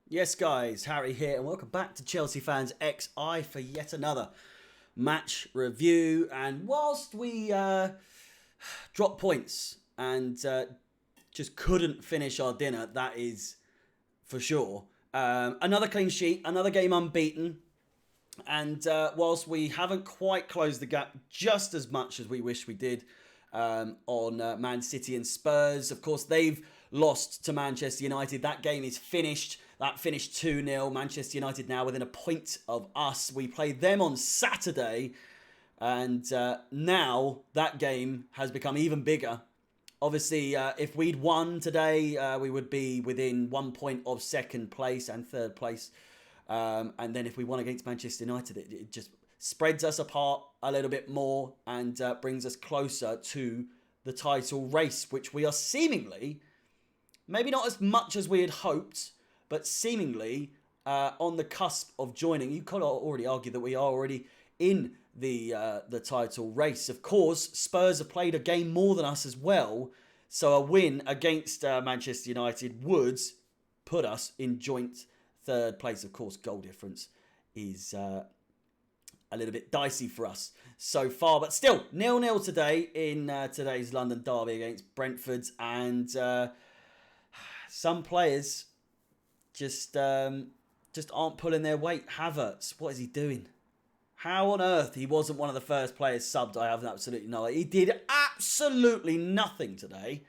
Yes, guys, Harry here, and welcome back to Chelsea Fans XI for yet another match review. And whilst we dropped points and just couldn't finish our dinner, that is for sure. Another clean sheet, another game unbeaten. And whilst we haven't quite closed the gap just as much as we wish we did on Man City and Spurs, of course, they've lost to Manchester United. That game is finished. That finished 2-0. Manchester United now within a point of us. We played them on Saturday. And now that game has become even bigger. Obviously, if we'd won today, we would be within 1 point of second place and third place. And then if we won against Manchester United, it just spreads us apart a little bit more and brings us closer to the title race, which we are seemingly, maybe not as much as we had hoped, but seemingly on the cusp of joining. You could already argue that we are already in the title race. Of course, Spurs have played a game more than us as well, so a win against Manchester United would put us in joint third place. Of course, goal difference is a little bit dicey for us so far, but still 0-0 today in today's London derby against Brentford, and some players just aren't pulling their weight. Havertz, what is he doing? How on earth he wasn't one of the first players subbed, I have absolutely no idea. He did absolutely nothing today.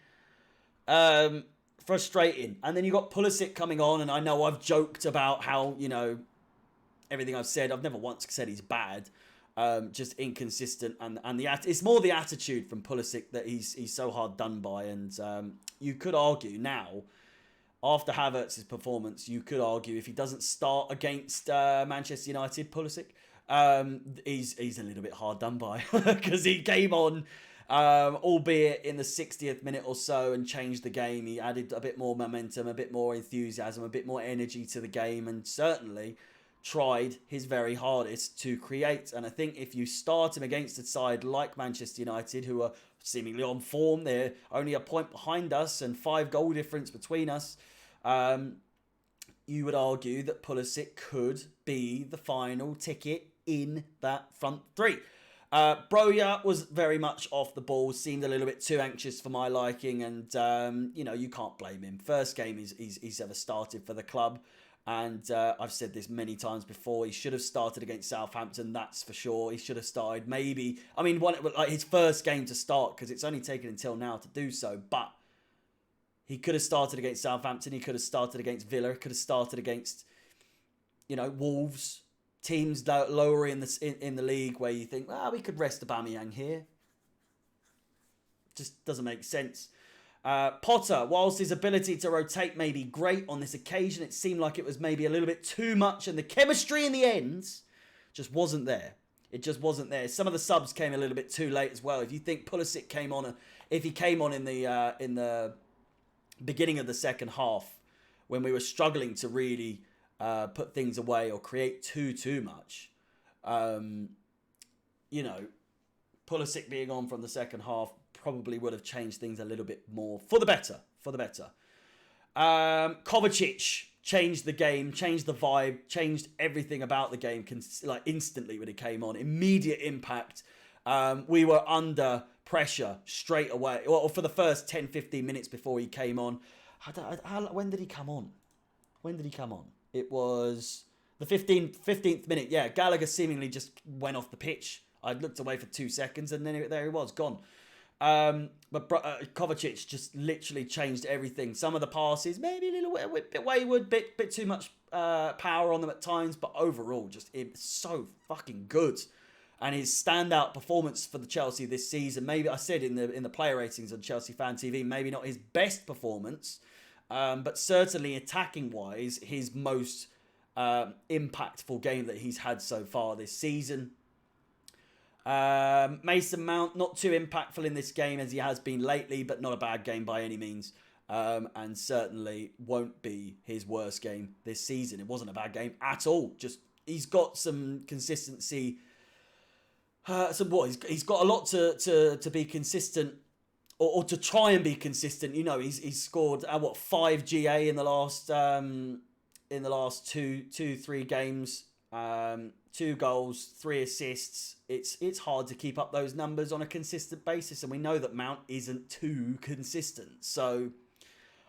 Frustrating. And then you got Pulisic coming on, and I know I've joked about how, everything I've said. I've never once said he's bad. Just inconsistent, and it's more the attitude from Pulisic that he's so hard done by. And you could argue now, after Havertz's performance, you could argue if he doesn't start against Manchester United, Pulisic, he's a little bit hard done by because he came on, albeit in the 60th minute or so, and changed the game. He added a bit more momentum, a bit more enthusiasm, a bit more energy to the game, and certainly tried his very hardest to create. And I think if you start him against a side like Manchester United, who are seemingly on form, they're only a point behind us and 5 goal difference between us, you would argue that Pulisic could be the final ticket in that front three. Broja was very much off the ball, seemed a little bit too anxious for my liking, and you can't blame him. First game he's ever started for the club. And I've said this many times before. He should have started against Southampton, that's for sure. He should have started his first game to start, because it's only taken until now to do so. But he could have started against Southampton. He could have started against Villa. He could have started against, Wolves. Teams lower in the league where you think, we could rest Aubameyang here. Just doesn't make sense. Potter, whilst his ability to rotate may be great on this occasion, it seemed like it was maybe a little bit too much, and the chemistry in the end just wasn't there. It just wasn't there. Some of the subs came a little bit too late as well. If you think Pulisic came on, if he came on in the beginning of the second half, when we were struggling to really put things away or create too much, Pulisic being on from the second half probably would have changed things a little bit more for the better. Kovacic changed the game, changed the vibe, changed everything about the game instantly when he came on. Immediate impact. We were under pressure straight away. Or for the first 10-15 minutes before he came on. When did he come on? It was the 15th minute. Yeah, Gallagher seemingly just went off the pitch. I looked away for 2 seconds, and then there he was, gone. But Kovacic just literally changed everything. Some of the passes, maybe a little bit wayward, bit too much power on them at times, but overall, just so fucking good. And his standout performance for the Chelsea this season, maybe I said in the player ratings on Chelsea Fan TV, maybe not his best performance, but certainly attacking wise, his most impactful game that he's had so far this season. Mason Mount, not too impactful in this game as he has been lately, but not a bad game by any means. And certainly won't be his worst game this season. It wasn't a bad game at all. Just he's got some consistency. He's got a lot to be consistent, or to try and be consistent. He's scored 5 GA in the last in the last three games. 2 goals, 3 assists. It's hard to keep up those numbers on a consistent basis, and we know that Mount isn't too consistent. So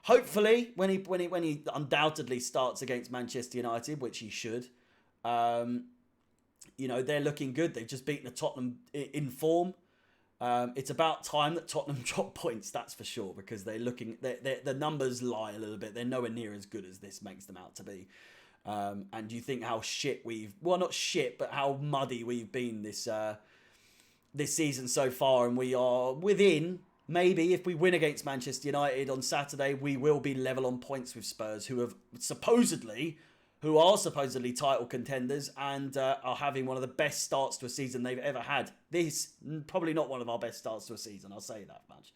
hopefully, when he undoubtedly starts against Manchester United, which he should, they're looking good. They've just beaten a Tottenham in form. It's about time that Tottenham drop points, that's for sure, because the numbers lie a little bit. They're nowhere near as good as this makes them out to be. And you think how not shit, but how muddy we've been this season so far, and we are within, maybe if we win against Manchester United on Saturday, we will be level on points with Spurs, who are supposedly title contenders and are having one of the best starts to a season they've ever had. This, probably not one of our best starts to a season, I'll say that much.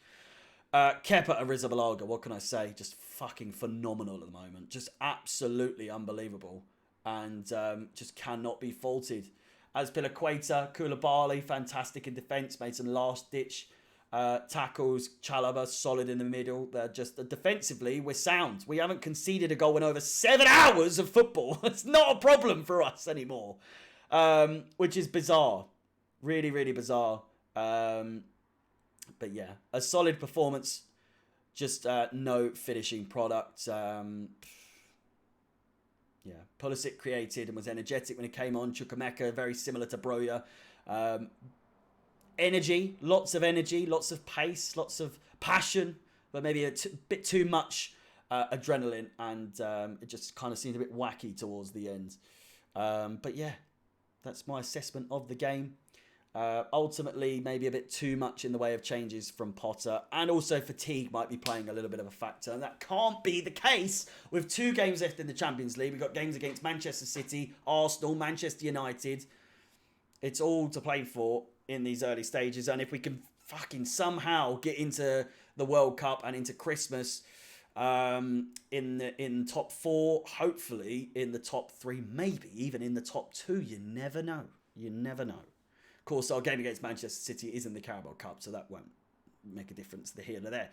Kepa Arrizabalaga, what can I say? Just fucking phenomenal at the moment. Just absolutely unbelievable. And just cannot be faulted. Azpilicueta, Koulibaly, fantastic in defence. Made some last-ditch tackles. Chalobah, solid in the middle. They're just defensively, we're sound. We haven't conceded a goal in over 7 hours of football. It's not a problem for us anymore. Which is bizarre. Really, really bizarre. But yeah, a solid performance. Just no finishing product. Pulisic created and was energetic when he came on. Chukwuemeka, very similar to Broja. Energy, lots of pace, lots of passion, but maybe a bit too much adrenaline, and it just kind of seemed a bit wacky towards the end. But yeah, that's my assessment of the game. Ultimately, maybe a bit too much in the way of changes from Potter, and also fatigue might be playing a little bit of a factor, and that can't be the case with 2 games left in the Champions League. We've got games against Manchester City, Arsenal, Manchester United. It's all to play for in these early stages, and if we can fucking somehow get into the World Cup and into Christmas in top 4, hopefully in the top 3, maybe even in the top 2, you never know. Of course, our game against Manchester City is in the Carabao Cup, so that won't make a difference here and there.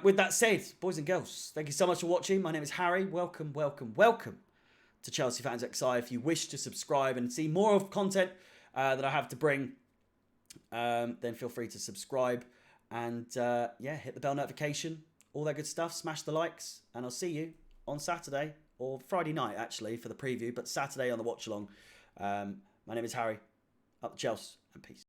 With that said, boys and girls, thank you so much for watching. My name is Harry. Welcome to ChelseaFansXI. If you wish to subscribe and see more of content that I have to bring, then feel free to subscribe. And hit the bell notification, all that good stuff. Smash the likes, and I'll see you on Saturday, or Friday night, actually, for the preview, but Saturday on the watch-along. My name is Harry. Up the Chelsea, and peace.